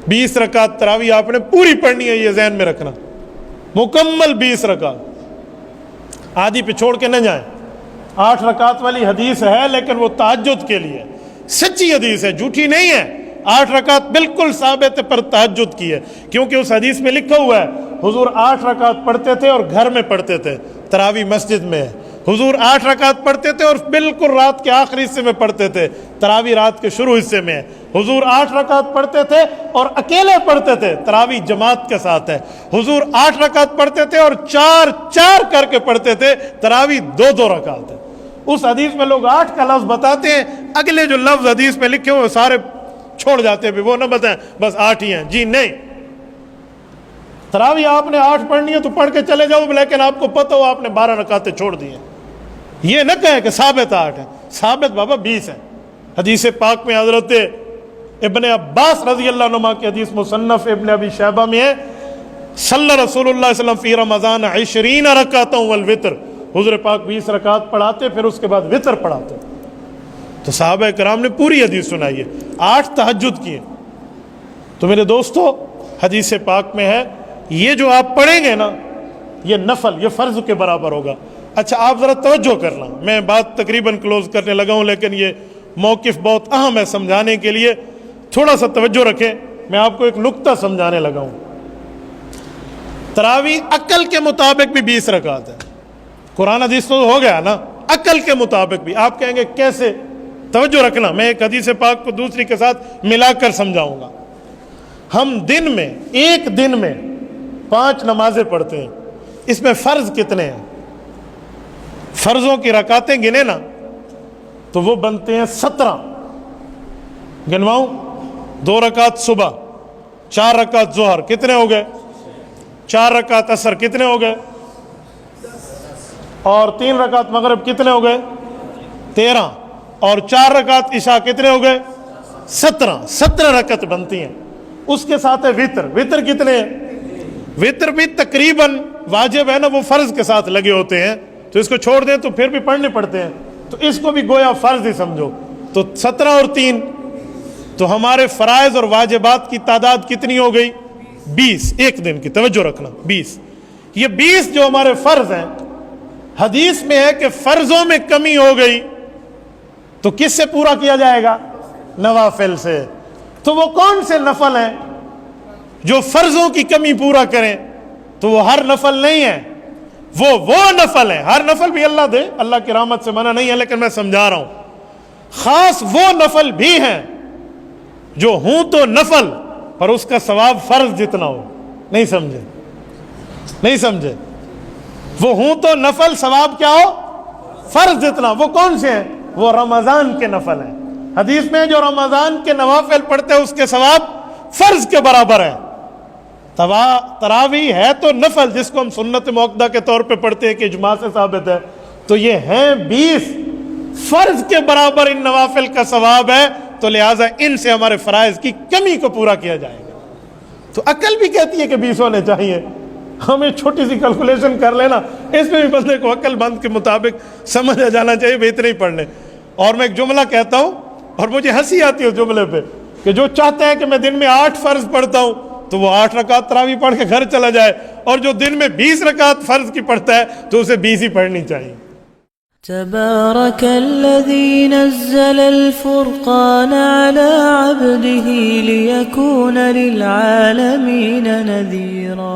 20 रकात तरावी आपने पूरी पढ़नी है, ये जहन में रखना, मुकम्मल 20 रकात, आधी पे छोड़ के न जाएं। 8 रकात वाली हदीस है लेकिन वो तहज्जुद के लिए, सच्ची हदीस है, झूठी नहीं है। 8 रकात बिल्कुल साबित पर तहज्जुद की है, क्योंकि उस हदीस में लिखा हुआ है हुजूर 8 रकात पढ़ते थे और घर में पढ़ते थे, तरावी मस्जिद में है। हुजूर 8 रकात पढ़ते थे और बिल्कुल रात के आखिरी हिस्से में पढ़ते थे, तरावी रात के शुरू हिस्से में है। हुजूर 8 रकात पढ़ते थे और अकेले पढ़ते थे, तरावी जमात के साथ है। हुजूर 8 रकात पढ़ते थे और 4-4 करके पढ़ते थे, तरावी 2-2 रकात है। उस हदीस में लोग 8 का लफ्ज बताते हैं, अगले जो लफ्ज हदीस में लिखे हुए सारे छोड़ जाते हैं, वो ना बताएं बस 8 ही हैं, जी नहीं। तरावी आपने 8 पढ़नी है तो पढ़ के चले जाओ, लेकिन आपको पता हो आपने 12 रकातें छोड़ दी हैं। ये न कहें कि साबित 8 है, साबित बाबा 20 है। हदीस पाक में हजरत इब्ने अब्बास रजी अल्लाह नुमा की हदीस मुसन्नफ इब्ने अबी शैबा में है, सल्ला रसूलुल्लाह सल्लल्लाहु अलैहि वसल्लम फी रमज़ान 20 रकातों वल वितर, हुज़ूर पाक 20 रकात पढ़ाते, फिर उसके बाद वितर पढ़ाते। तो सहाबा कराम ने पूरी हदीस सुनाई है, 8 तहज्जुद किए। तो मेरे दोस्तों हदीस पाक में है ये जो आप पढ़ेंगे ना, ये नफल, ये फ़र्ज के बराबर होगा। अच्छा आप ज़रा तवज्जो करना, मैं बात तकरीबन क्लोज करने लगा हूँ, लेकिन ये मौक़िफ़ बहुत अहम है समझाने के लिए, थोड़ा सा तवज्जो रखें। मैं आपको एक नुक्ता समझाने लगा हूँ। तरावी अकल के मुताबिक भी 20 रकात है, कुरान हदीस तो हो गया ना, अकल के मुताबिक भी। आप कहेंगे कैसे? तवज्जो रखना, मैं एक हदीस पाक को दूसरी के साथ मिलाकर समझाऊंगा। हम दिन में, एक दिन में 5 नमाजें पढ़ते हैं, इसमें फ़र्ज कितने हैं? फ़र्ज़ों की रकातें गिने ना तो वो बनते हैं 17। गिनवाऊं? 2 रकात सुबह, 4 रकात ज़ोहर, कितने हो गए? 4 रकात असर, कितने हो गए? और 3 रकात मगरिब, कितने हो गए? 13, और 4 रकात इशा, कितने हो गए? 17 रकात बनती हैं। उसके साथ है वितर। वितर कितने हैं? वितर भी तकरीबन वाजिब है ना, वो फ़र्ज के साथ लगे होते हैं, तो इसको छोड़ दें तो फिर भी पढ़ने पड़ते हैं, तो इसको भी गोया फ़र्ज ही समझो। तो 17 और 3, तो हमारे फ़राइज़ और वाजिबात की तादाद कितनी हो गई? 20 एक दिन की। तवज्जो रखना, 20। ये 20 जो हमारे फ़र्ज हैं, हदीस में है कि फ़र्ज़ों में कमी हो गई तो किससे पूरा किया जाएगा? नवाफिल से। तो वो कौन से नफल हैं जो फ़र्ज़ों की कमी पूरा करें? तो वो हर नफल नहीं है, वो नफल है। हर नफल भी अल्लाह दे, अल्लाह की रहमत से मना नहीं है, लेकिन मैं समझा रहा हूं। खास वो नफल भी हैं जो हूं तो नफल पर उसका सवाब फ़र्ज जितना हो। नहीं समझे? नहीं समझे? वो हूं तो नफल, सवाब क्या हो? फ़र्ज जितना। वो कौन से हैं? वो रमज़ान के नफल हैं। हदीस में जो रमज़ान के नवाफिल पढ़ते हैं उसके सवाब फ़र्ज के बराबर है। तरावी है तो नफल, जिसको हम सुन्नत मुअक्कदा के तौर पे पढ़ते हैं कि इजमा से साबित है, तो ये हैं 20 फ़र्ज के बराबर इन नवाफिल का सवाब है, तो लिहाजा इनसे हमारे फ़राइज़ की कमी को पूरा किया जाएगा। तो अकल भी कहती है कि 20 होने चाहिए। हमें छोटी सी कैलकुलेशन कर लेना, इसमें भी बंदे को अक्लमंद के मुताबिक समझ आ जाना चाहिए, वे इतने ही पढ़ने। और मैं एक जुमला कहता हूँ और मुझे हंसी आती है उस जुमले पे, कि जो चाहते हैं कि मैं दिन में 8 फ़र्ज पढ़ता हूँ तो वो 8 रकात तरावी पढ़ के घर चला जाए, और जो दिन में 20 रकात फ़र्ज की पढ़ता है तो उसे 20 ही पढ़नी चाहिए। तबारकल्लज़ी नज़्ज़लल फ़ुरक़ान अला अब्दिही लियकून लिलआलमीन नज़ीरा।